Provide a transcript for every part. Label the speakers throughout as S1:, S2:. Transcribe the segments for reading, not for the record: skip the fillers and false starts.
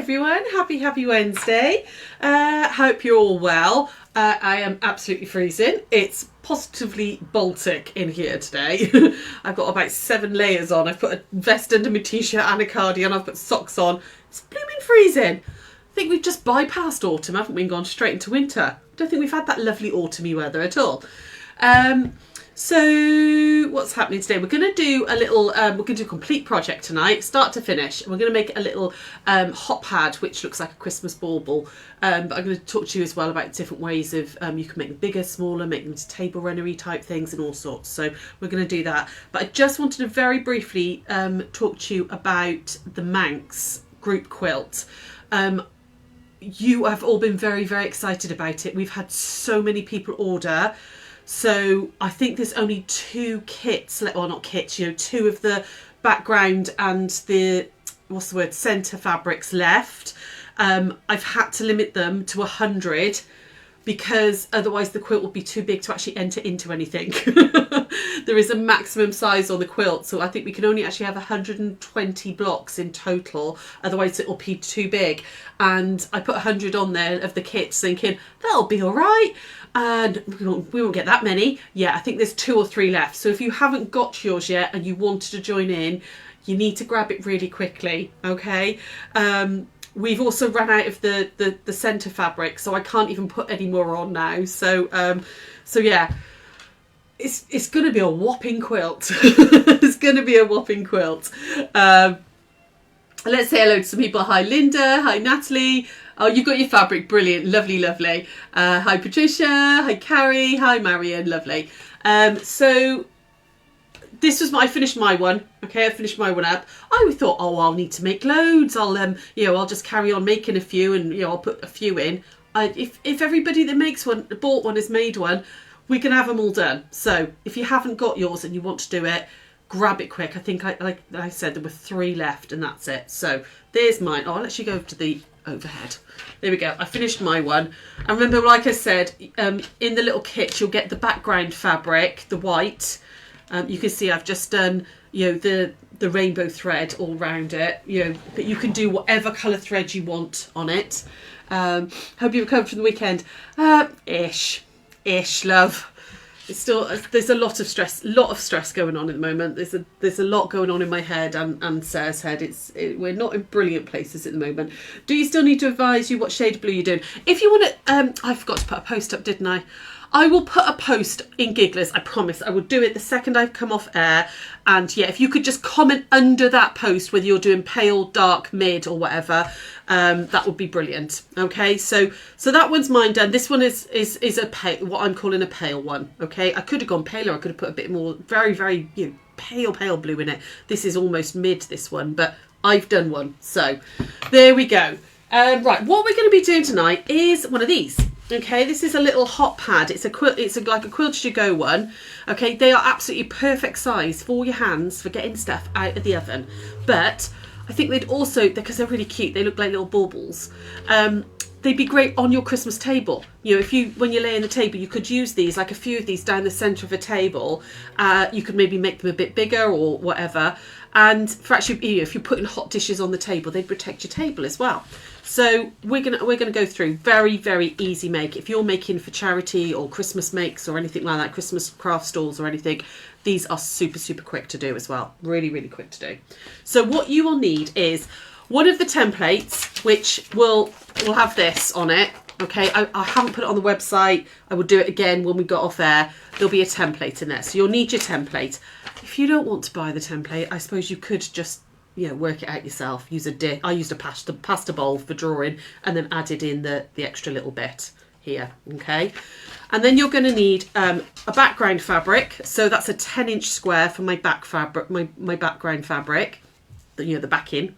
S1: everyone, happy Wednesday. Hope you're all well. I am absolutely freezing. It's positively Baltic in here today. I've got about 7 layers on. I've put a vest under my t-shirt and a cardigan. I've put socks on. It's blooming freezing. I think we've just bypassed autumn, haven't we, and gone straight into winter. I don't think we've had that lovely autumny weather at all. So what's happening today? We're going to do a little, we're going to do a complete project tonight, start to finish. We're going to make a little hot pad, which looks like a Christmas bauble. But I'm going to talk to you as well about different ways of, you can make them bigger, smaller, make them into table runnery type things and all sorts. So we're going to do that. But I just wanted to very briefly talk to you about the Manx group quilt. You have all been very, very excited about it. We've had so many people order. So I think there's only 2 kits, or not kits, 2 of the background and the, centre fabrics left. I've had to limit them to 100 because otherwise the quilt would be too big to actually enter into anything. There is a maximum size on the quilt, so I think we can only actually have 120 blocks in total, otherwise it will be too big. And I put 100 on there of the kits thinking that'll be all right, and we won't get that many. Yeah, I think there's 2 or 3 left, so if you haven't got yours yet and you wanted to join in, you need to grab it really quickly, okay? We've also run out of the centre fabric, so I can't even put any more on now. So yeah, it's going to be a whopping quilt. It's going to be a whopping quilt. Let's say hello to some people. Hi Linda, hi Natalie. Oh, you've got your fabric, brilliant, lovely, lovely. Hi Patricia, hi Carrie, hi Marion, lovely. So this was I finished my one. Okay, I finished my one up. I thought, oh, I'll need to make loads. I'll just carry on making a few, and I'll put a few in. If everybody that bought one has made one, we can have them all done. So if you haven't got yours and you want to do it, grab it quick. I think like I said, there were 3 left, and that's it. So there's mine. Oh, I'll actually go to the overhead. There we go. I finished my one. And remember, like I said, in the little kit, you'll get the background fabric, the white. You can see I've just done, the rainbow thread all round it, but you can do whatever colour thread you want on it. Hope you recovered from the weekend. Ish, love. It's still, there's a lot of stress going on at the moment. There's a lot going on in my head and Sarah's head. We're not in brilliant places at the moment. Do you still need to advise you what shade of blue you're doing? If you want to, I forgot to put a post up, didn't I? I will put a post in Gigglers, I promise. I will do it the second I've come off air. And yeah, if you could just comment under that post whether you're doing pale, dark, mid or whatever, that would be brilliant. Okay, so that one's mine done. This one is a pale, what I'm calling a pale one. Okay, I could have gone paler. I could have put a bit more, very, very, pale blue in it. This is almost mid, this one, but I've done one. So there we go. Right, what we're going to be doing tonight is one of these. Okay, this is a little hot pad. It's like a quilt to go one. Okay, they are absolutely perfect size for your hands for getting stuff out of the oven. But I think they'd also, because they're really cute, they look like little baubles. They'd be great on your Christmas table. When you're laying the table, you could use these, like a few of these down the centre of a table. You could maybe make them a bit bigger or whatever. And for actually, if you're putting hot dishes on the table, they'd protect your table as well. So we're gonna go through very, very easy make. If you're making for charity or Christmas makes or anything like that, Christmas craft stalls or anything, these are super, super quick to do as well. Really, really quick to do. So what you will need is one of the templates, which will have this on it. Okay, I haven't put it on the website. I will do it again when we got off air. There'll be a template in there. So you'll need your template. If you don't want to buy the template, I suppose you could just work it out yourself. Use a dish. I used a pasta bowl for drawing and then added in the extra little bit here. Okay, and then you're going to need a background fabric. So that's a 10-inch square for my back fabric, my background fabric. The backing.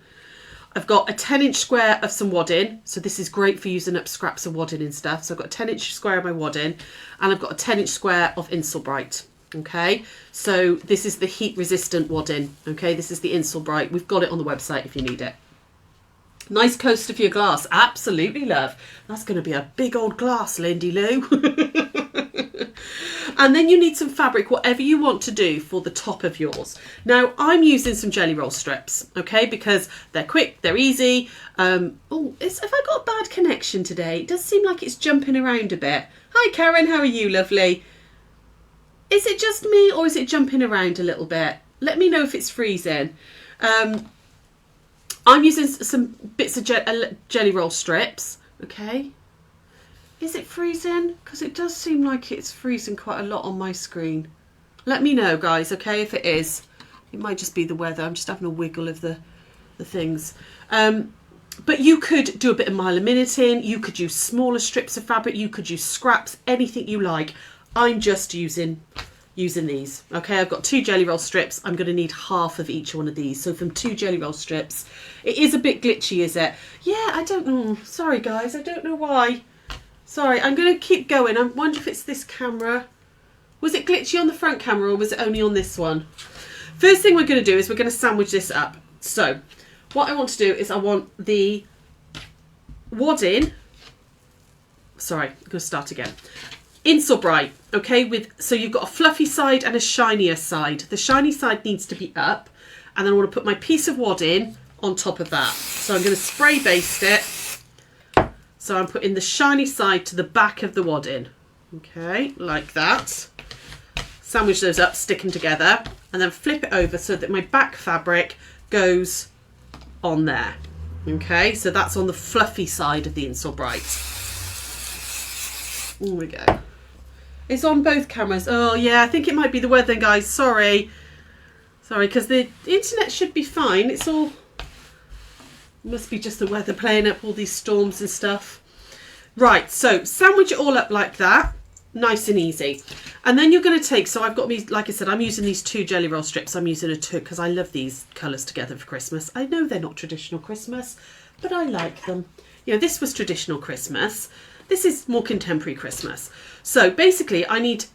S1: I've got a 10-inch square of some wadding. So this is great for using up scraps of wadding and stuff. So I've got a 10-inch square of my wadding, and I've got a 10-inch square of Insulbright. Okay, so this is the heat resistant wadding. Okay, this is the Insulbright. We've got it on the website if you need it. Nice coaster for your glass. Absolutely, love. That's going to be a big old glass, Lindy Lou. And then you need some fabric, whatever you want to do for the top of yours. Now, I'm using some jelly roll strips, okay, because they're quick, they're easy. Have I got a bad connection today? It does seem like it's jumping around a bit. Hi, Karen, how are you, lovely? Is it just me or is it jumping around a little bit? Let me know if it's freezing. I'm using some bits of jelly roll strips, okay. Is it freezing? Because it does seem like it's freezing quite a lot on my screen. Let me know, guys, okay, if it is. It might just be the weather. I'm just having a wiggle of the things. But you could do a bit of mile-a-minuting. You could use smaller strips of fabric. You could use scraps, anything you like. I'm just using these, okay. I've got 2 jelly roll strips. I'm going to need half of each one of these. So from 2 jelly roll strips, it is a bit glitchy, is it? Yeah, I don't know. Sorry, guys, I don't know why. Sorry, I'm going to keep going. I wonder if it's this camera. Was it glitchy on the front camera or was it only on this one? First thing we're going to do is we're going to sandwich this up. So what I want to do is I want the wadding. Sorry, I'm going to start again. Insole Bright, okay, so you've got a fluffy side and a shinier side. The shiny side needs to be up, and then I want to put my piece of wadding on top of that. So I'm going to spray baste it. So I'm putting the shiny side to the back of the wadding, okay, like that. Sandwich those up, stick them together, and then flip it over so that my back fabric goes on there, okay. So that's on the fluffy side of the Insole Bright. There we go. It's on both cameras. Oh yeah, I think it might be the weather, guys. Sorry, because the internet should be fine. It's all must be just the weather playing up all these storms and stuff. Right, so sandwich it all up like that, nice and easy. And then you're going to take, so I've got me, like I said, I'm using these 2 jelly roll strips. I'm using a 2 because I love these colours together for Christmas. I know they're not traditional Christmas, but I like them. You know, this was traditional Christmas. This is more contemporary Christmas. So basically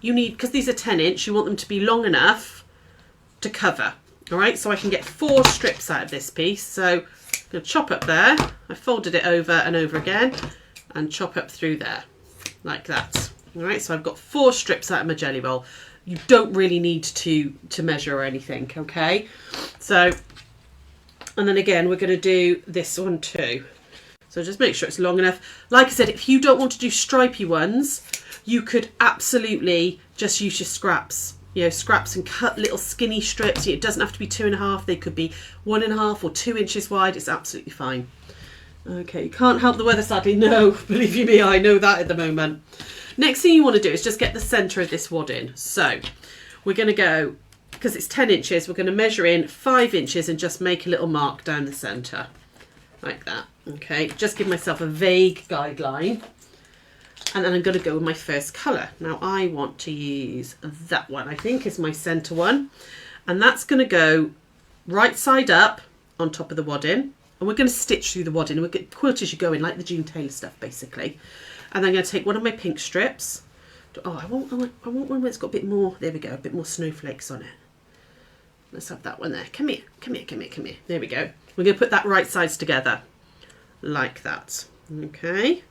S1: you need, because these are 10-inch, you want them to be long enough to cover. All right, so I can get 4 strips out of this piece. So I'm going to chop up there. I folded it over and over again and chop up through there like that. All right, so I've got 4 strips out of my jelly roll. You don't really need to measure or anything, okay? So, and then again, we're going to do this one too. So just make sure it's long enough. Like I said, if you don't want to do stripy ones, you could absolutely just use your scraps. You know, scraps and cut little skinny strips. It doesn't have to be 2.5. They could be 1.5 or 2 inches wide. It's absolutely fine. Okay, you can't help the weather, sadly. No, believe you me, I know that at the moment. Next thing you want to do is just get the centre of this wad in. So we're going to go, because it's 10 inches, we're going to measure in 5 inches and just make a little mark down the centre. Like that. Okay, just give myself a vague guideline. And then I'm going to go with my first colour. Now I want to use that one, I think is my centre one. And that's going to go right side up on top of the wadding. And we're going to stitch through the wadding. And we'll get quilt as you go in, like the June Taylor stuff, basically. And then I'm going to take one of my pink strips. Oh, I want one where it's got a bit more, there we go, a bit more snowflakes on it. Let's have that one there. Come here, come here, come here, come here. There we go. We're going to put that right sides together like that. Okay.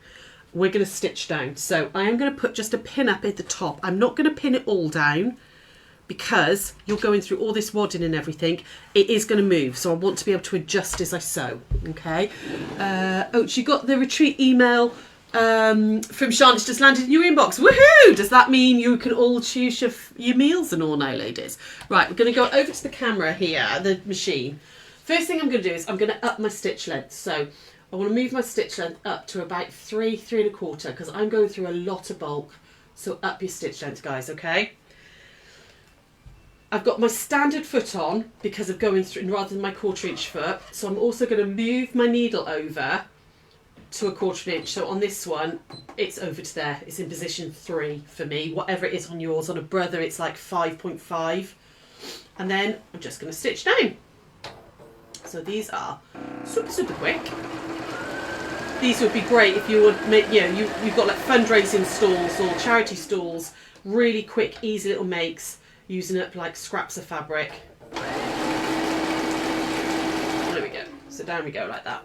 S1: We're going to stitch down. So I am going to put just a pin up at the top. I'm not going to pin it all down because you're going through all this wadding and everything. It is going to move. So I want to be able to adjust as I sew. Okay. Oh, she got the retreat email from Sean. It's just landed in your inbox. Woohoo! Does that mean you can all choose your meals and all now, ladies? Right, we're going to go over to the camera here, the machine. First thing I'm going to do is I'm going to up my stitch length. So I want to move my stitch length up to about 3, 3.25 because I'm going through a lot of bulk. So up your stitch length, guys, okay? I've got my standard foot on because of going through rather than my 1/4 inch foot. So I'm also going to move my needle over to a 1/4 inch. So on this one, it's over to there. It's in position 3 for me. Whatever it is on yours. On a brother, it's like 5.5. And then I'm just going to stitch down. So these are super, super quick. These would be great if you would make, you know, you've got like fundraising stalls or charity stalls. Really quick, easy little makes using up like scraps of fabric. There we go. So down we go like that.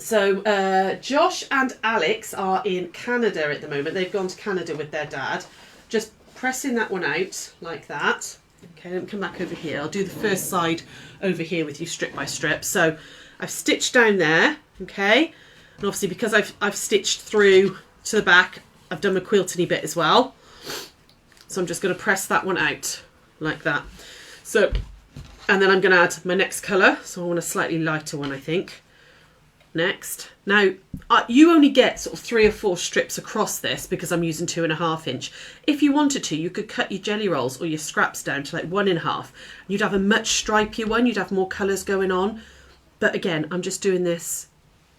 S1: So Josh and Alex are in Canada at the moment. They've gone to Canada with their dad. Just pressing that one out like that. Okay, let me come back over here. I'll do the first side over here with you strip by strip. So I've stitched down there, okay? And obviously because I've stitched through to the back, I've done my quilting bit as well. So I'm just going to press that one out like that. So, and then I'm going to add my next colour. So I want a slightly lighter one, I think. Next. Now, you only get sort of 3 or 4 strips across this because I'm using 2.5 inch. If you wanted to, you could cut your jelly rolls or your scraps down to like 1.5. You'd have a much stripier one. You'd have more colours going on. But again, I'm just doing this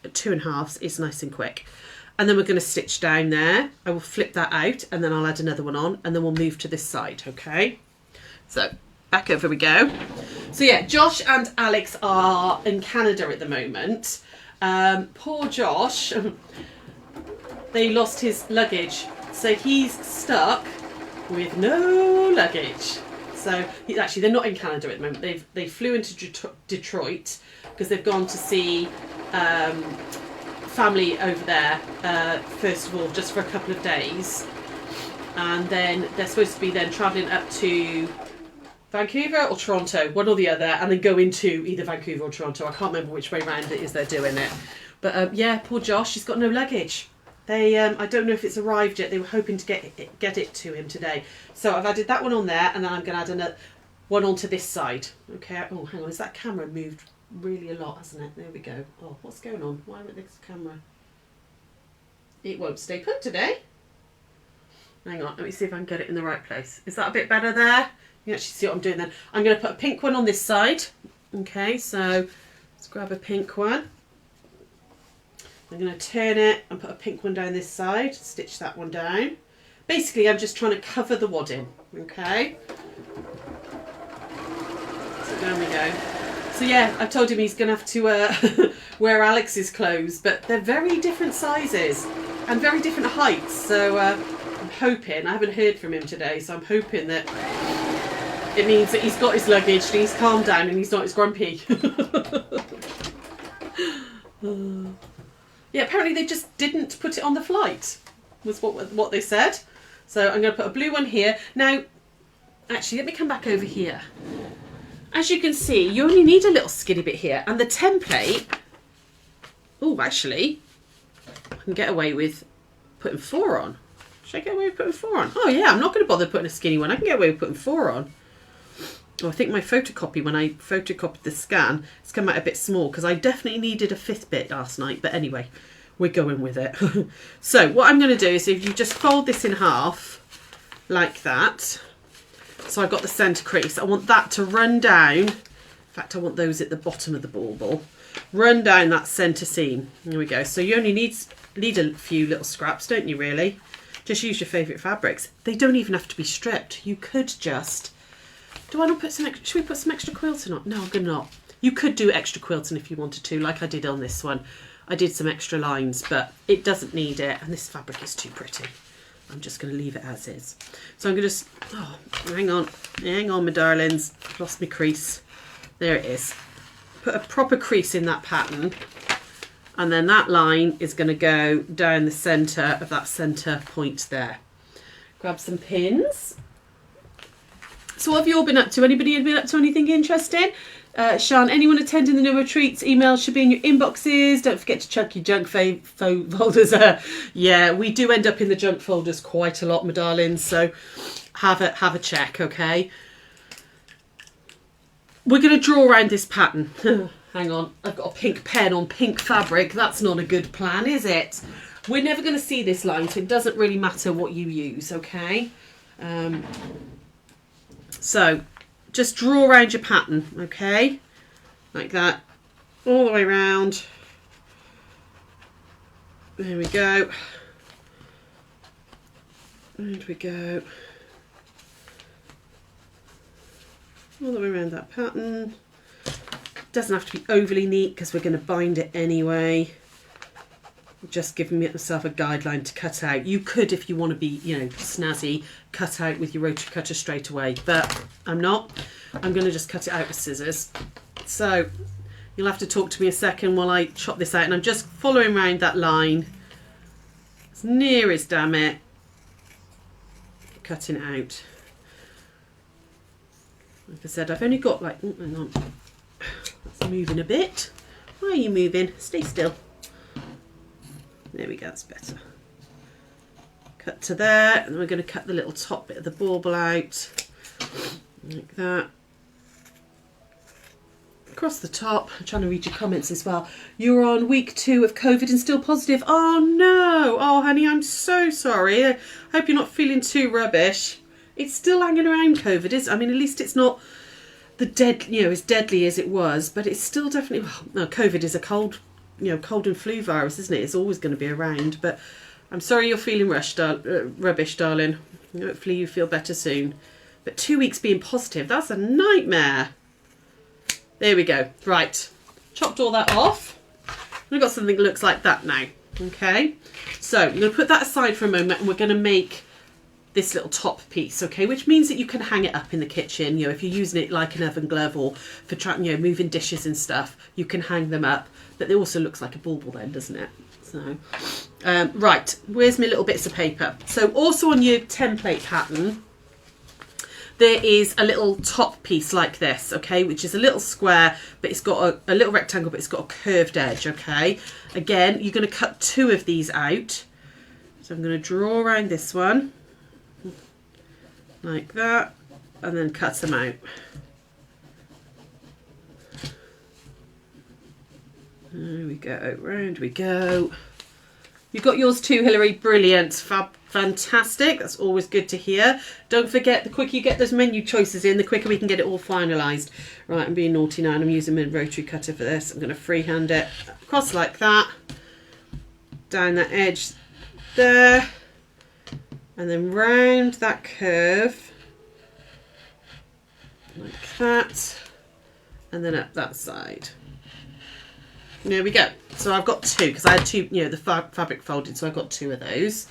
S1: at 2.5. It's nice and quick. And then we're going to stitch down there. I will flip that out and then I'll add another one on and then we'll move to this side, okay? So back over we go. So yeah, Josh and Alex are in Canada at the moment. Poor Josh, they lost his luggage, so he's stuck with no luggage. So they're not in Canada at the moment. They flew into Detroit because they've gone to see family over there, first of all, just for a couple of days, and then they're supposed to be then travelling up to Vancouver or Toronto, one or the other, and then go into either Vancouver or Toronto. I can't remember which way round it is they're doing it. But yeah, poor Josh, he's got no luggage. They, I don't know if it's arrived yet. They were hoping to get it to him today. So I've added that one on there, and then I'm going to add another one onto this side. Okay. Oh, hang on. Has that camera moved really a lot, hasn't it? There we go. Oh, what's going on? Why won't this camera? It won't stay put today. Hang on. Let me see if I can get it in the right place. Is that a bit better there? You can actually see what I'm doing then. I'm going to put a pink one on this side. Okay, so let's grab a pink one. I'm going to turn it and put a pink one down this side. Stitch that one down. Basically, I'm just trying to cover the wadding. Okay. So down we go. So yeah, I've told him he's going to have to wear Alex's clothes, but they're very different sizes and very different heights. So I'm hoping, I haven't heard from him today, so I'm hoping that it means that he's got his luggage and he's calmed down and he's not as grumpy. Yeah, apparently they just didn't put it on the flight, was what they said. So I'm going to put a blue one here. Now, actually, let me come back over here. As you can see, you only need a little skinny bit here. And the template, oh, actually, I can get away with putting 4 on. Should I get away with putting 4 on? Oh, yeah, I'm not going to bother putting a skinny one. I can get away with putting 4 on. Oh, I think my photocopy, when I photocopied the scan, it's come out a bit small because I definitely needed a 5th bit last night. But anyway, we're going with it. So what I'm going to do is if you just fold this in half like that. So I've got the centre crease. I want that to run down. In fact, I want those at the bottom of the bauble. Run down that centre seam. There we go. So you only need a few little scraps, don't you, really? Just use your favourite fabrics. They don't even have to be stripped. You could just... Do I not put some extra... Should we put some extra quilting on? No, I'm going to not. You could do extra quilting if you wanted to, like I did on this one. I did some extra lines, but it doesn't need it. And this fabric is too pretty. I'm just going to leave it as is. So I'm going to just... Oh, hang on. Hang on, my darlings. I've lost my crease. There it is. Put a proper crease in that pattern. And then that line is going to go down the centre of that centre point there. Grab some pins. So what have you all been up to? Anybody been up to anything interesting? Sian, anyone attending the no retreats? Emails should be in your inboxes. Don't forget to check your junk folders. Yeah, we do end up in the junk folders quite a lot, my darlings. So have a check, okay? We're going to draw around this pattern. Hang on, I've got a pink pen on pink fabric. That's not a good plan, is it? We're never going to see this line, so it doesn't really matter what you use, okay? So just draw around your pattern, okay? Like that, all the way around. There we go. There we go. All the way around that pattern. Doesn't have to be overly neat because we're going to bind it anyway. Just giving myself a guideline to cut out. You could, if you want to be, you know, snazzy, cut out with your rotary cutter straight away, but I'm not. I'm going to just cut it out with scissors. So You'll have to talk to me a second while I chop this out, and I'm just following around that line as near as damn it, cutting it out. Like I said, I've only got like, oh, hang on, that's moving a bit. Why are you moving? Stay still. There we go, that's better. Cut to there, and then we're going to cut the little top bit of the bauble out, like that. Across the top. I'm trying to read your comments as well. You're on week 2 of COVID and still positive. Oh no! Oh honey, I'm so sorry. I hope you're not feeling too rubbish. It's still hanging around, COVID is. I mean, at least it's not as deadly as it was, but it's still definitely. Well, no, COVID is a cold and flu virus, isn't it? It's always going to be around. But I'm sorry you're feeling rubbish, darling. Hopefully you feel better soon. But 2 weeks being positive—that's a nightmare. There we go. Right. Chopped all that off. We've got something that looks like that now. Okay. So I'm going to put that aside for a moment, and we're going to make this little top piece, okay, which means that you can hang it up in the kitchen. If you're using it like an oven glove or for moving dishes and stuff, you can hang them up. But it also looks like a bauble then, doesn't it? So right, where's my little bits of paper? So also on your template pattern, there is a little top piece like this, okay, which is a little square, but it's got a little rectangle, but it's got a curved edge, okay. Again, you're going to cut 2 of these out. So I'm going to draw around this one like that, and then cut them out. There we go, round we go. You got yours too, Hilary. Brilliant, fantastic. That's always good to hear. Don't forget, the quicker you get those menu choices in, the quicker we can get it all finalised. Right, I'm being naughty now, and I'm using my rotary cutter for this. I'm going to freehand it across like that, down that edge there, and then round that curve like that, and then up that side. There we go. So I've got 2 because I had 2, the fabric folded, so I've got 2 of those.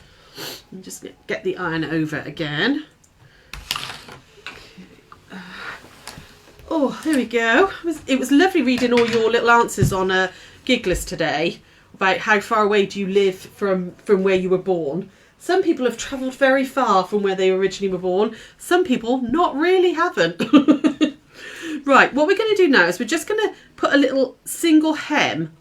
S1: And just get the iron over again. Oh, there we go. It was lovely reading all your little answers on Gigglers today about how far away do you live from where you were born. Some people have travelled very far from where they originally were born. Some people not really haven't. Right, what we're going to do now is we're just going to put a little single hem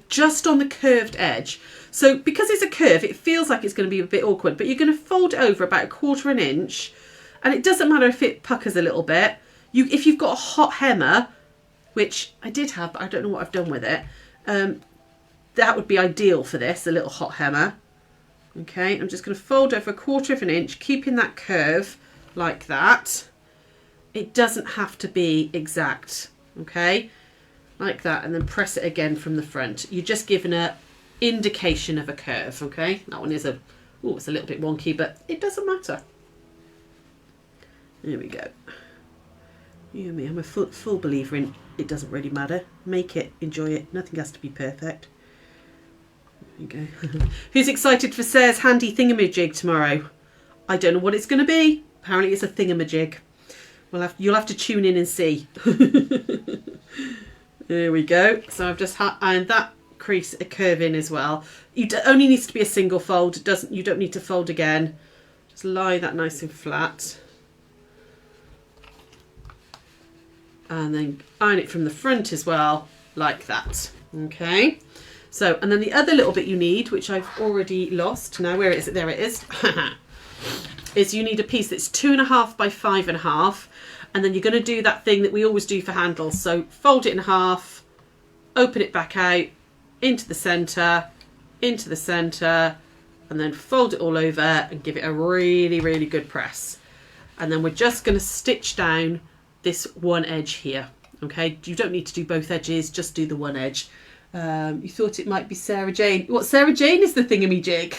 S1: just on the curved edge. So because it's a curve, it feels like it's going to be a bit awkward, but you're going to fold it over about 1/4 inch, and it doesn't matter if it puckers a little bit. If you've got a hot hemmer, which I did have, but I don't know what I've done with it, that would be ideal for this, a little hot hemmer. Okay, I'm just going to fold over 1/4 inch, keeping that curve like that. It doesn't have to be exact, okay, like that, and then press it again from the front. You're just giving an indication of a curve, okay. That one is it's a little bit wonky, but it doesn't matter. There we go. You and me, I'm a full believer in it doesn't really matter. Make it, enjoy it. Nothing has to be perfect. There you go. Who's excited for Sarah's handy thingamajig tomorrow? I don't know what it's going to be. Apparently it's a thingamajig. You'll have to tune in and see. There we go. So I've just ironed that crease a curve in as well. Only needs to be a single fold. You don't need to fold again. Just lie that nice and flat. And then iron it from the front as well, like that. Okay. So, and then the other little bit you need, which I've already lost. Now, where is it? There it is. Is you need a piece that's 2.5 by 5.5. And then you're going to do that thing that we always do for handles. So fold it in half, open it back out, into the centre, and then fold it all over and give it a really, really good press. And then we're just going to stitch down this one edge here. Okay, you don't need to do both edges, just do the one edge. You thought it might be Sarah Jane. What, Sarah Jane is the thingamajig?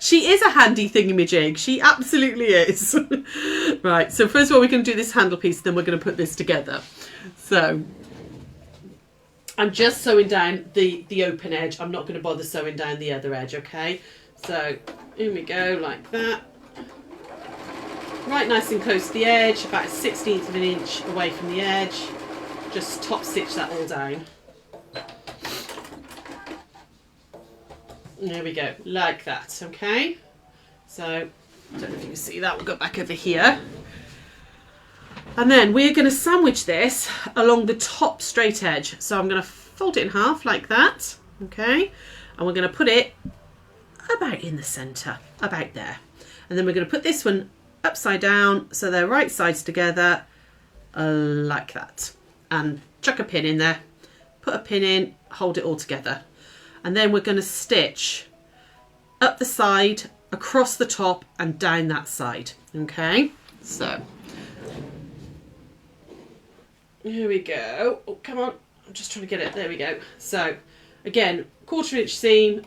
S1: She is a handy thingamajig. She absolutely is. Right, so first of all, we're going to do this handle piece, then we're going to put this together. So I'm just sewing down the open edge. I'm not going to bother sewing down the other edge, okay? So in we go, like that. Right nice and close to the edge, about 1/16 of an inch away from the edge. just top stitch that all down. There we go, like that, okay? So, I don't know if you can see that, we'll go back over here. And then we're going to sandwich this along the top straight edge. So I'm going to fold it in half like that, okay? And we're going to put it about in the centre, about there. And then we're going to put this one upside down so they're right sides together, like that. And chuck a pin in there, put a pin in, hold it all together. And then we're going to stitch up the side, across the top and down that side, okay? So, here we go. Oh, come on. I'm just trying to get it. There we go. So, again, 1/4 inch seam.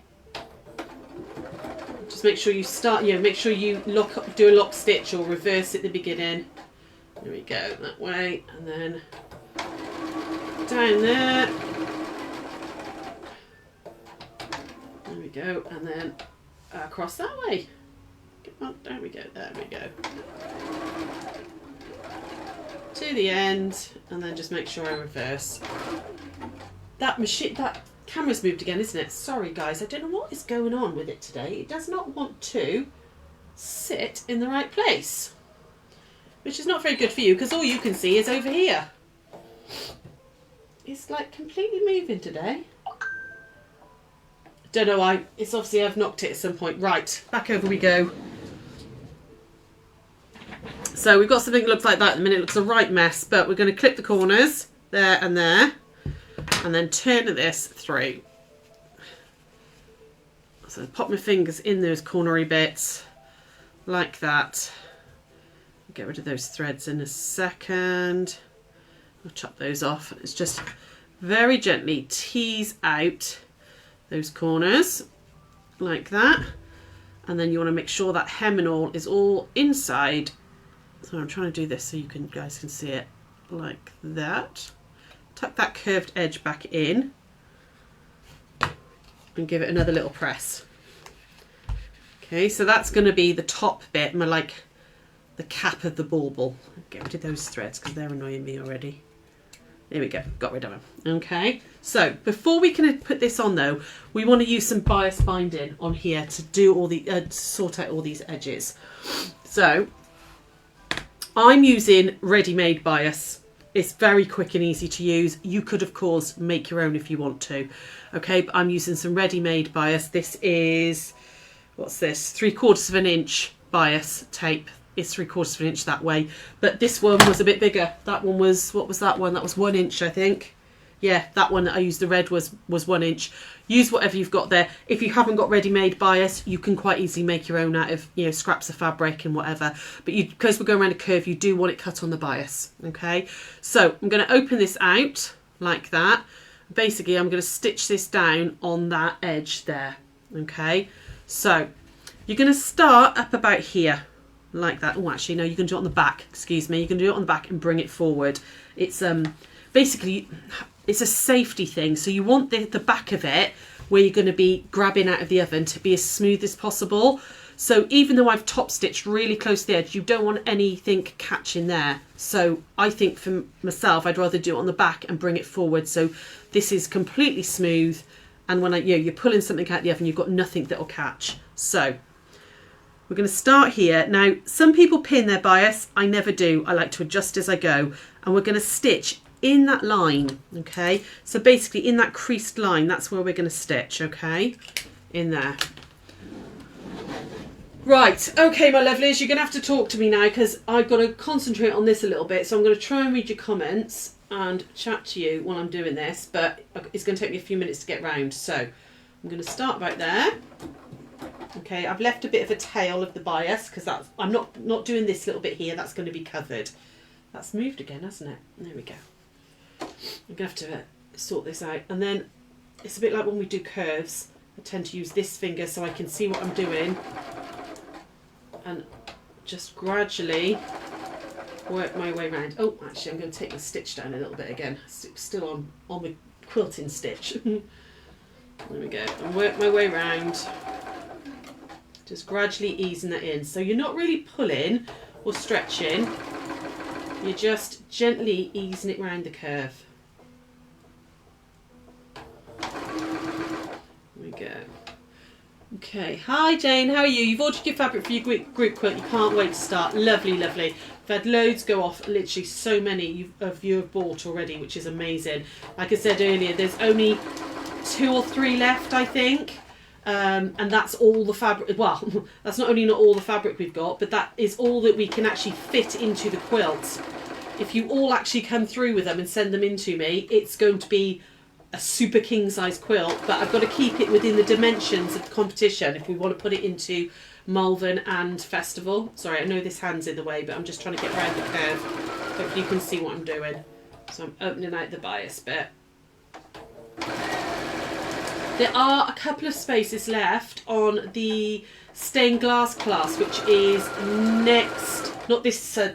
S1: Just make sure you start, make sure you do a lock stitch or reverse at the beginning. There we go, that way. And then down there. There we go. And then across that way. Come on, there we go, there we go. To the end, and then just make sure I reverse. That camera's moved again, isn't it? Sorry guys, I don't know what is going on with it today. It does not want to sit in the right place, which is not very good for you because all you can see is over here. It's like completely moving today. Don't know why. It's obviously I've knocked it at some point. Right, back over we go. So we've got something that looks like that at the minute. It looks a right mess, but we're going to clip the corners there and there, and then turn this through. So pop my fingers in those cornery bits, like that. Get rid of those threads in a second. I'll chop those off. It's just very gently tease out those corners, like that. And then you want to make sure that hem and all is all inside. So I'm trying to do this so you guys can see it like that. Tuck that curved edge back in and give it another little press. Okay, so that's going to be the top bit, like the cap of the bauble. Get rid of those threads because they're annoying me already. There we go, got rid of them. Okay, so before we can put this on though, we want to use some bias binding on here to do all the sort out all these edges. So I'm using ready-made bias. It's very quick and easy to use. You could of course make your own if you want to. Okay, but I'm using some ready-made bias. This is, what's this? 3/4 inch bias tape. It's 3/4 inch that way, but this one was a bit bigger. That one was, what was that one? That was 1 inch, I think. Yeah, that one that I used, the red, was 1 inch. Use whatever you've got there. If you haven't got ready-made bias, you can quite easily make your own out of, scraps of fabric and whatever. But because we're going around a curve, you do want it cut on the bias. Okay, so I'm going to open this out like that. Basically, I'm going to stitch this down on that edge there. Okay, so you're going to start up about here. Like that. Oh, actually, no, you can do it on the back. Excuse me. You can do it on the back and bring it forward. It's basically, it's a safety thing. So you want the back of it where you're going to be grabbing out of the oven to be as smooth as possible. So even though I've top stitched really close to the edge, you don't want anything catching there. So I think for myself, I'd rather do it on the back and bring it forward. So this is completely smooth. And when you're pulling something out of the oven, you've got nothing that will catch. So we're going to start here. Now, some people pin their bias. I never do. I like to adjust as I go. And we're going to stitch in that line, okay? So basically in that creased line, that's where we're going to stitch, okay? In there. Right, okay, my lovelies, you're going to have to talk to me now because I've got to concentrate on this a little bit. So I'm going to try and read your comments and chat to you while I'm doing this, but it's going to take me a few minutes to get round. So I'm going to start right there. Okay, I've left a bit of a tail of the bias because I'm not doing this little bit here. That's going to be covered. That's moved again, hasn't it? There we go. I'm going to have to sort this out. And then it's a bit like when we do curves. I tend to use this finger so I can see what I'm doing. And just gradually work my way around. Oh, actually, I'm going to take the stitch down a little bit again. Still on the quilting stitch. There we go. And work my way around. Just gradually easing that in. So you're not really pulling or stretching. You're just gently easing it round the curve. we go. Okay, hi Jane, how are you? You've ordered your fabric for your group quilt. You can't wait to start. Lovely, lovely. I've had loads go off. Literally so many of you have bought already, which is amazing. Like I said earlier, there's only 2 or 3 left, I think. And that's all the fabric. Well, that's not only not all the fabric we've got, but that is all that we can actually fit into the quilt. If you all actually come through with them and send them in to me, it's going to be a super king size quilt, but I've got to keep it within the dimensions of the competition if we want to put it into Malvern and Festival. Sorry, I know this hand's in the way, but I'm just trying to get around the curve. Hopefully you can see what I'm doing. So I'm opening out the bias bit. There are a couple of spaces left on the stained glass class, which is next, not this, oh,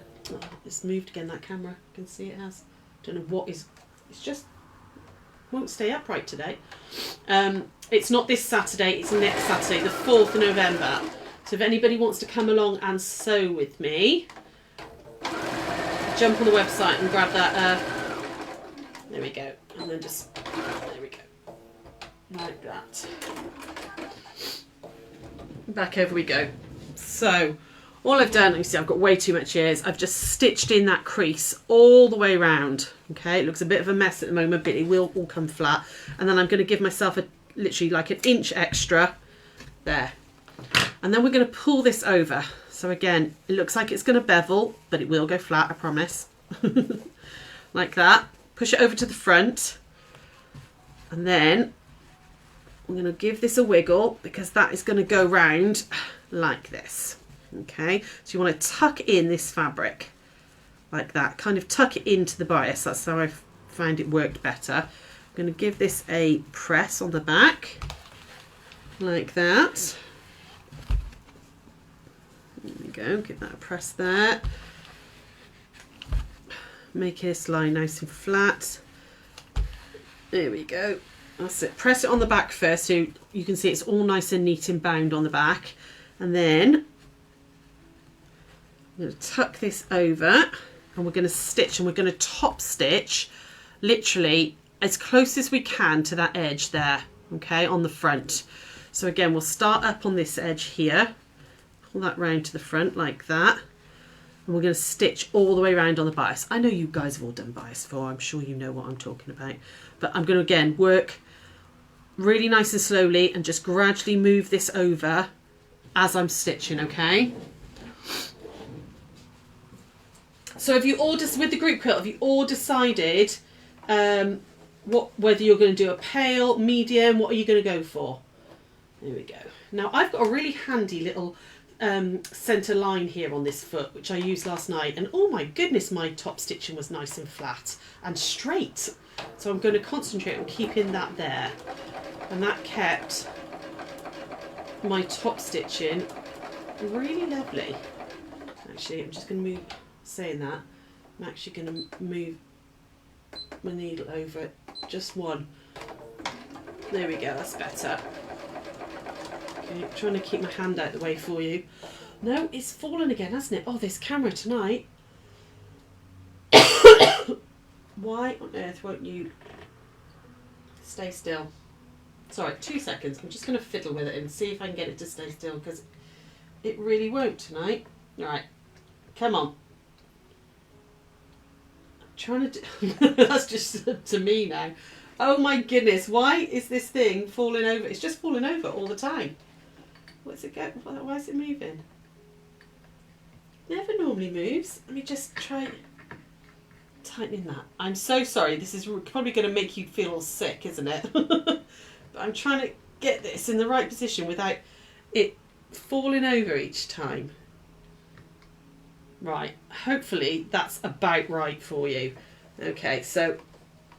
S1: it's moved again, that camera, I can see it has. Don't know what is, it's just, won't stay upright today. It's not this Saturday, it's next Saturday, the 4th of November. So if anybody wants to come along and sew with me, jump on the website and grab that, there we go, and then just, there we go, like that. Back over we go. So, all I've done, you see I've got way too much ears, I've just stitched in that crease all the way around. Okay, it looks a bit of a mess at the moment, but it will all come flat. And then I'm going to give myself literally like an inch extra there. And then we're going to pull this over. So again, it looks like it's going to bevel, but it will go flat, I promise. Like that. Push it over to the front. And then I'm going to give this a wiggle because that is going to go round like this. Okay, so you want to tuck in this fabric like that, kind of tuck it into the bias. That's how I find it worked better. I'm going to give this a press on the back like that. There we go, give that a press there. Make this lie nice and flat. There we go. That's it. Press it on the back first so you can see it's all nice and neat and bound on the back. And then I'm going to tuck this over and we're going to stitch, and we're going to top stitch literally as close as we can to that edge there, okay, on the front. So again, we'll start up on this edge here, pull that round to the front like that, and we're going to stitch all the way around on the bias. I know you guys have all done bias before, I'm sure you know what I'm talking about, but I'm going to again work really nice and slowly and just gradually move this over as I'm stitching, okay? So have you all just, with the group quilt, have you all decided whether you're going to do a pale, medium, what are you going to go for? There we go. Now I've got a really handy little centre line here on this foot, which I used last night, and oh my goodness, my top stitching was nice and flat and straight. So I'm going to concentrate on keeping that there, and that kept my top stitching really lovely. Actually, I'm just going to move, saying that, I'm actually going to move my needle over it, just one. There we go, that's better. Okay, I'm trying to keep my hand out the way for you. No, it's fallen again, hasn't it? Oh, this camera tonight. Why on earth won't you stay still? Sorry, 2 seconds. I'm just going to fiddle with it and see if I can get it to stay still, because it really won't tonight. All right, come on. I'm trying to do... That's just to me now. Oh my goodness, why is this thing falling over? It's just falling over all the time. What's it going? Why is it moving? Never normally moves. Let me just try tightening that. I'm so sorry. This is probably going to make you feel all sick, isn't it? But I'm trying to get this in the right position without it falling over each time. Right. Hopefully that's about right for you. Okay, so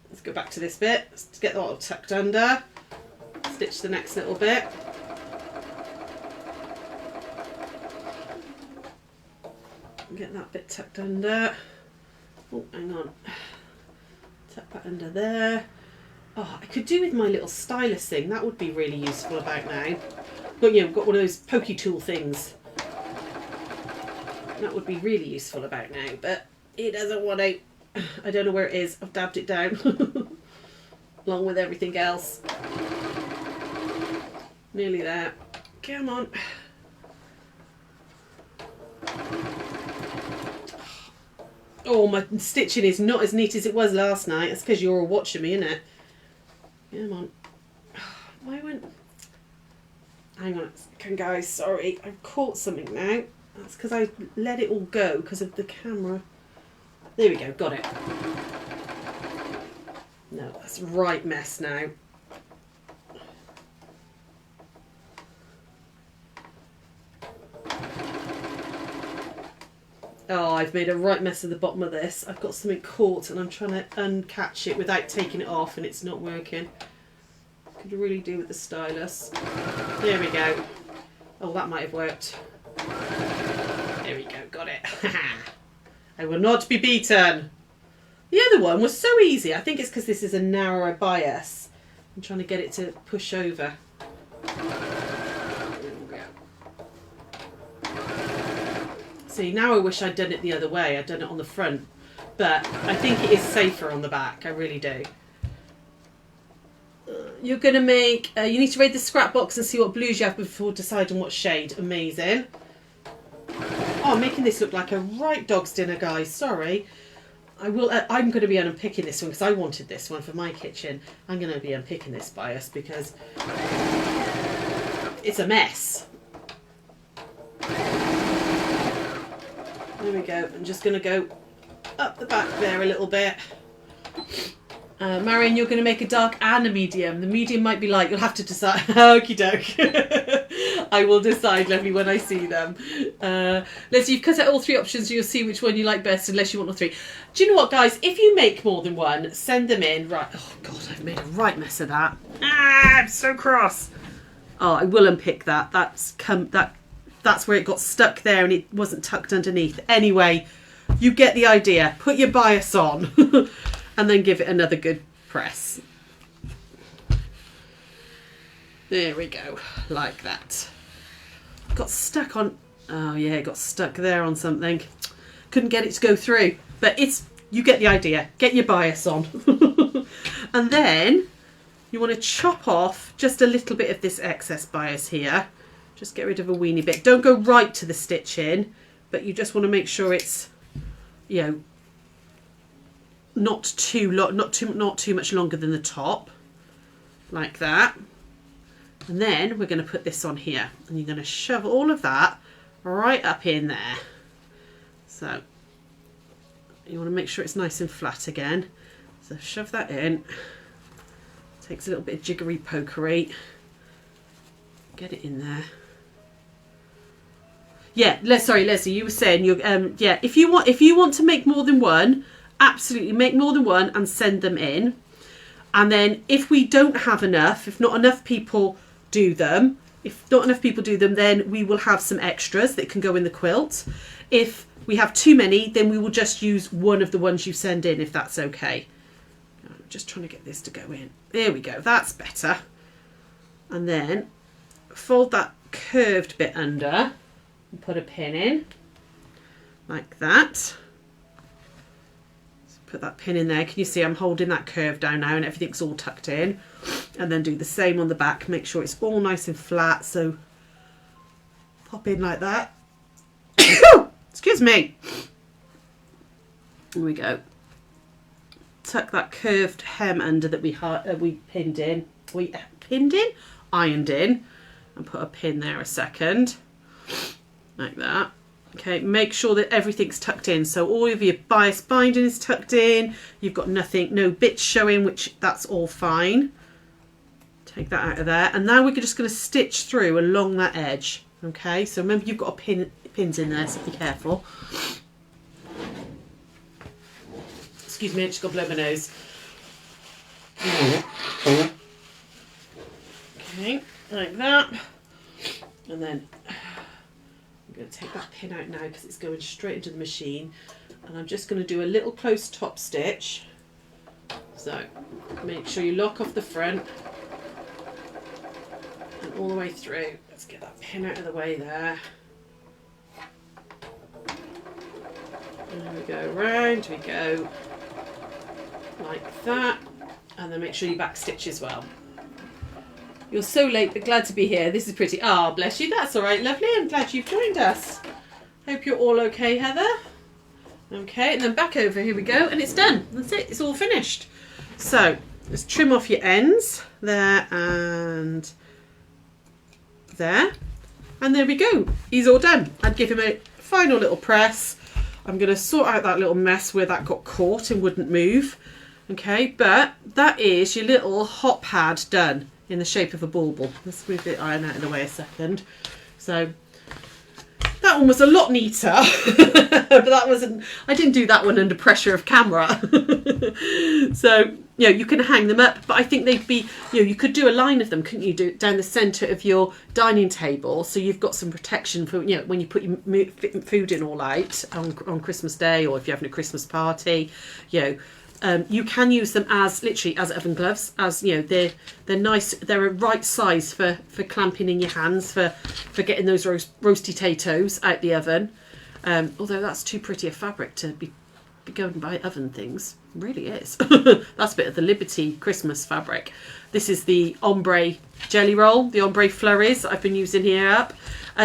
S1: let's go back to this bit. Let's get that all tucked under. Stitch the next little bit. Get that bit tucked under. Oh, hang on. Tuck that under there. Oh, I could do with my little stylus thing. That would be really useful about now. But yeah, we've got one of those pokey tool things. That would be really useful about now, but it doesn't want to. I don't know where it is. I've dabbed it down along with everything else. Nearly there. Come on. Oh, my stitching is not as neat as it was last night. That's because you're all watching me, isn't it? Come on. Why went... Hang on a second, guys. Sorry. I've caught something now. That's because I let it all go because of the camera. There we go. Got it. No, that's a right mess now. Oh, I've made a right mess of the bottom of this. I've got something caught and I'm trying to uncatch it without taking it off and it's not working. Could really do with the stylus. There we go. Oh, that might have worked. There we go, got it. I will not be beaten. The other one was so easy. I think it's because this is a narrower bias. I'm trying to get it to push over. See, now I wish I'd done it the other way. I'd done it on the front. But I think it is safer on the back. I really do. You're going to make... you need to read the scrap box and see what blues you have before deciding what shade. Amazing. Oh, I'm making this look like a right dog's dinner, guys. Sorry. I'm going to be unpicking this one because I wanted this one for my kitchen. I'm going to be unpicking this bias because it's a mess. There we go. I'm just going to go up the back there a little bit. Marion, you're going to make a dark and a medium. The medium might be light. You'll have to decide. Okie doke. I will decide, lovely, when I see them. Leslie, you've cut out all three options, so you'll see which one you like best, unless you want all three. Do you know what, guys? If you make more than one, send them in. Right. Oh, God, I've made a right mess of that. Ah, I'm so cross. Oh, I will unpick that. That's where it got stuck there and it wasn't tucked underneath. Anyway, you get the idea. Put your bias on and then give it another good press. There we go, like that. Got stuck on... Oh yeah, it got stuck there on something. Couldn't get it to go through. But you get the idea. Get your bias on. And then you want to chop off just a little bit of this excess bias here. Just get rid of a weeny bit. Don't go right to the stitch in, but you just want to make sure it's, you know, not too much longer than the top, like that. And then we're going to put this on here, and you're going to shove all of that right up in there. So you want to make sure it's nice and flat again. So shove that in. Takes a little bit of jiggery pokery. Get it in there. Yeah, sorry, Leslie, you were saying yeah, if you want to make more than one, absolutely make more than one and send them in. And then if we don't have enough, if not enough people do them, then we will have some extras that can go in the quilt. If we have too many, then we will just use one of the ones you send in, if that's okay. I'm just trying to get this to go in. There we go, that's better. And then fold that curved bit under and put a pin in, like that. So put that pin in there. Can you see I'm holding that curve down now and everything's all tucked in? And then do the same on the back. Make sure it's all nice and flat. So pop in like that. Excuse me. There we go. Tuck that curved hem under that we pinned in. Ironed in. And put a pin there a second. Like that. Okay, make sure that everything's tucked in. So all of your bias binding is tucked in. You've got no bits showing, which that's all fine. Take that out of there. And now we're just going to stitch through along that edge. Okay, so remember you've got pins in there, so be careful. Excuse me, I just got to blow my nose. Okay, like that. And then I'm going to take that pin out now because it's going straight into the machine. And I'm just going to do a little close top stitch. So make sure you lock off the front and all the way through. Let's get that pin out of the way there. There we go, round we go, like that. And then make sure you back stitch as well. You're so late, but glad to be here. This is pretty. Ah, bless you. That's all right, lovely. I'm glad you've joined us. Hope you're all okay, Heather. Okay, and then back over. Here we go. And it's done. That's it. It's all finished. So let's trim off your ends there and there. And there we go. He's all done. I'd give him a final little press. I'm going to sort out that little mess where that got caught and wouldn't move. Okay, but that is your little hot pad done in the shape of a bauble. Let's move the iron out of the way a second. So that one was a lot neater, but that wasn't, I didn't do that one under pressure of camera. So, you know, you can hang them up, but I think they'd be, you know, you could do a line of them, couldn't you, do down the centre of your dining table, so you've got some protection for, you know, when you put your food in all out on Christmas Day, or if you're having a Christmas party, you know. You can use them as literally as oven gloves, as you know, they're nice, they're a right size for clamping in your hands for getting those roasty potatoes out the oven. Although that's too pretty a fabric to be going by oven things, it really is. That's a bit of the Liberty Christmas fabric. This is the ombre jelly roll, the ombre flurries I've been using here up.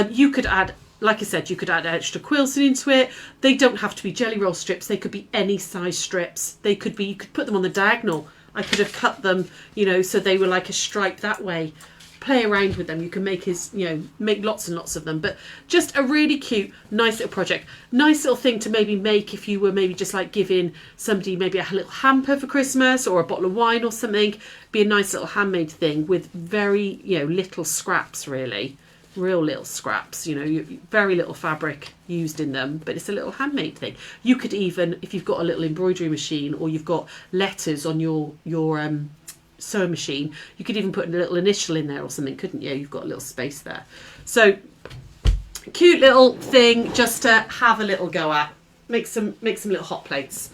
S1: You could add, like I said, you could add extra quilting into it. They don't have to be jelly roll strips. They could be any size strips. They could be, you could put them on the diagonal. I could have cut them, you know, so they were like a stripe that way. Play around with them. You can make his, you know, make lots and lots of them. But just a really cute, nice little project. Nice little thing to maybe make if you were maybe just like giving somebody maybe a little hamper for Christmas or a bottle of wine or something. Be a nice little handmade thing with very, you know, little scraps really. Real little scraps, you know, very little fabric used in them, but it's a little handmade thing. You could even, if you've got a little embroidery machine or you've got letters on your sewing machine, you could even put a little initial in there or something, couldn't you? You've got a little space there. So cute little thing just to have a little go at. Make some little hot plates.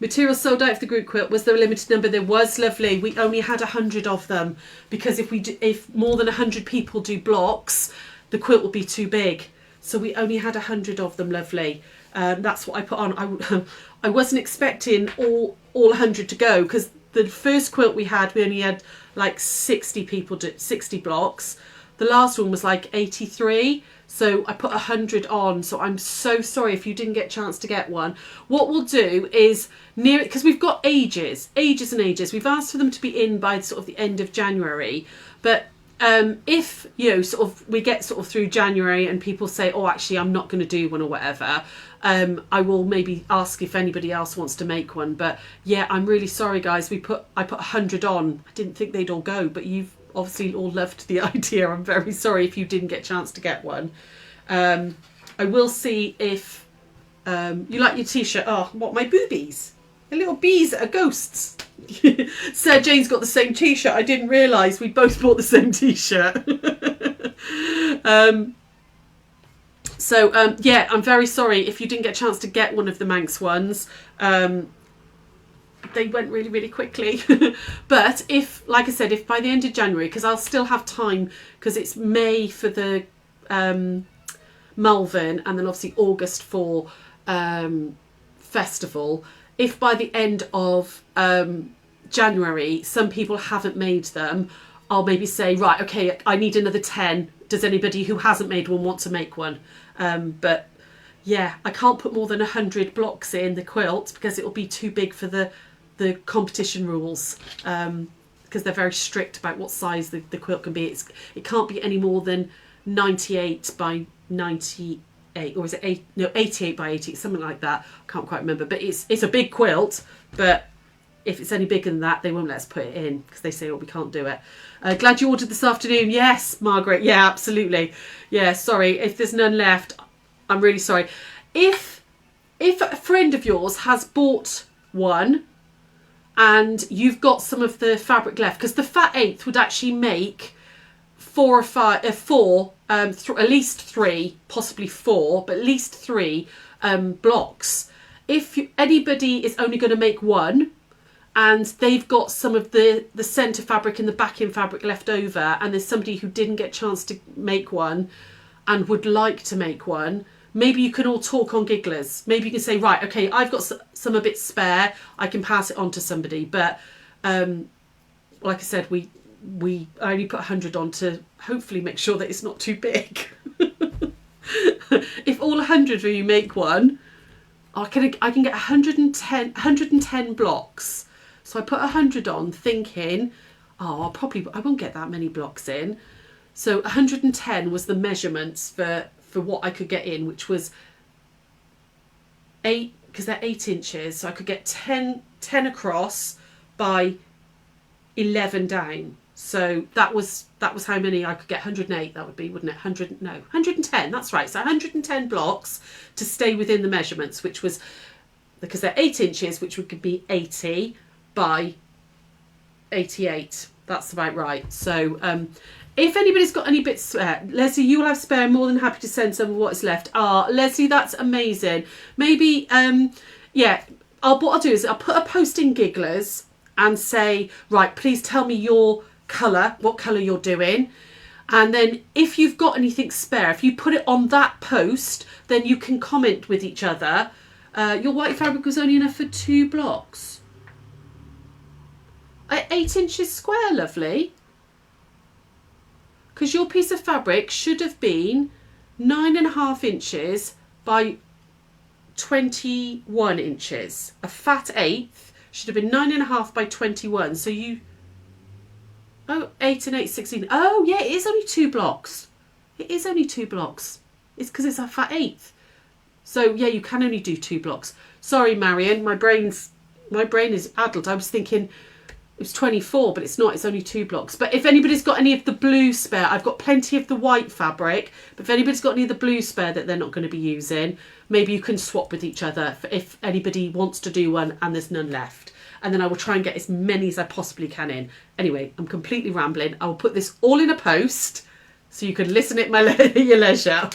S1: Material sold out for the group quilt. Was there a limited number? There was, lovely. We only had 100 of them because if more than 100 people do blocks, the quilt will be too big. So we only had 100 of them, lovely. That's what I put on. I wasn't expecting all 100 to go because the first quilt we only had like 60 people, 60 blocks. The last one was like 83. So I put 100 on. So I'm so sorry if you didn't get a chance to get one. What we'll do is near it, because we've got ages and ages. We've asked for them to be in by sort of the end of January. But if, you know, sort of we get sort of through January and people say, oh, actually, I'm not going to do one or whatever, I will maybe ask if anybody else wants to make one. But yeah, I'm really sorry, guys. I put 100 on. I didn't think they'd all go, but you've obviously all loved the idea. I'm very sorry if you didn't get a chance to get one. I will see if you like your t-shirt. Oh, what, my boobies? The little bees are ghosts. Sarah Jane's got the same t-shirt. I didn't realise we both bought the same t-shirt. Yeah, I'm very sorry if you didn't get a chance to get one of the Manx ones. They went really, really quickly. But if, like I said, if by the end of January, because I'll still have time, because it's May for the Malvern and then obviously August for festival. If by the end of January some people haven't made them, I'll maybe say, right, okay, I need another 10. Does anybody who hasn't made one want to make one? But yeah, I can't put more than 100 blocks in the quilt because it will be too big for the competition rules, because they're very strict about what size the quilt can be. It can't be any more than 98 by 98, or is it 88 by 80, something like that. I can't quite remember, but it's a big quilt, but if it's any bigger than that, they won't let us put it in because they say, oh, we can't do it. Glad you ordered this afternoon. Yes, Margaret. Yeah, absolutely. Yeah, sorry. If there's none left, I'm really sorry. If a friend of yours has bought one and you've got some of the fabric left, because the fat eighth would actually make 4 or 5, at least 3, possibly 4, but at least 3 blocks. If anybody is only going to make one, and they've got some of the centre fabric and the backing fabric left over, and there's somebody who didn't get a chance to make one and would like to make one, maybe you can all talk on Gigglers. Maybe you can say, right, okay, I've got some a bit spare, I can pass it on to somebody. But like I said, we I only put 100 on to hopefully make sure that it's not too big. If all 100 of you make one, I can get 110 blocks. So I put 100 on thinking, oh, I won't get that many blocks in. So 110 was the measurements for what I could get in, which was 8, because they're 8 inches. So I could get 10 across by 11 down. So that was how many I could get. 108, that would be, wouldn't it? 110, that's right. So 110 blocks to stay within the measurements, which was, because they're 8 inches, which would be 80 by 88. That's about right. So if anybody's got any bits spare, Leslie, you will have spare. More than happy to send some of what's left. Leslie, that's amazing. Maybe, yeah, what I'll do is I'll put a post in Gigglers and say, right, please tell me your colour, what colour you're doing. And then if you've got anything spare, if you put it on that post, then you can comment with each other. Your white fabric was only enough for 2 blocks. 8 inches square, lovely. Because your piece of fabric should have been 9.5 inches by 21 inches. A fat eighth should have been 9.5 by 21. So you, 8 and 8, 16. Oh yeah, it is only 2 blocks. It is only 2 blocks. It's because it's a fat eighth. So yeah, you can only do 2 blocks. Sorry, Marion, my brain is addled. I was thinking it was 24, but it's not. It's only 2 blocks. But if anybody's got any of the blue spare, I've got plenty of the white fabric. But if anybody's got any of the blue spare that they're not going to be using, maybe you can swap with each other if anybody wants to do one and there's none left. And then I will try and get as many as I possibly can in. Anyway, I'm completely rambling. I will put this all in a post so you can listen at your leisure.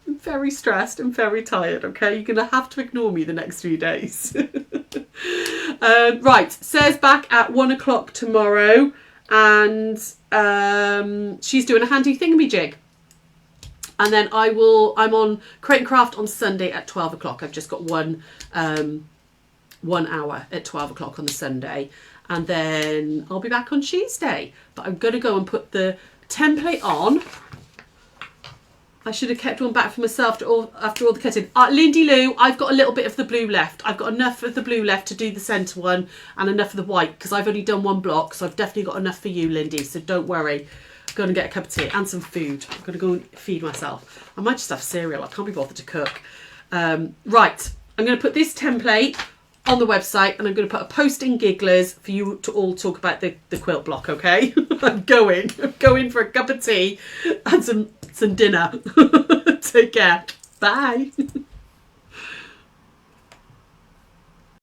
S1: I'm very stressed and very tired, okay? You're going to have to ignore me the next few days. Right, Sarah's back at 1 o'clock tomorrow, and she's doing a handy thingamajig. And then I'm on Create and Craft on Sunday at 12 o'clock. I've just got one hour at 12 o'clock on the Sunday, and then I'll be back on Tuesday. But I'm going to go and put the template on. I should have kept one back for myself after all the cutting. Lindy Lou, I've got a little bit of the blue left. I've got enough of the blue left to do the centre one and enough of the white, because I've only done 1 block. So I've definitely got enough for you, Lindy. So don't worry. I'm going to get a cup of tea and some food. I'm going to go and feed myself. I might just have cereal. I can't be bothered to cook. Right. I'm going to put this template on the website, and I'm going to put a post in Gigglers for you to all talk about the quilt block, okay? I'm going for a cup of tea and some dinner. Take care. Bye.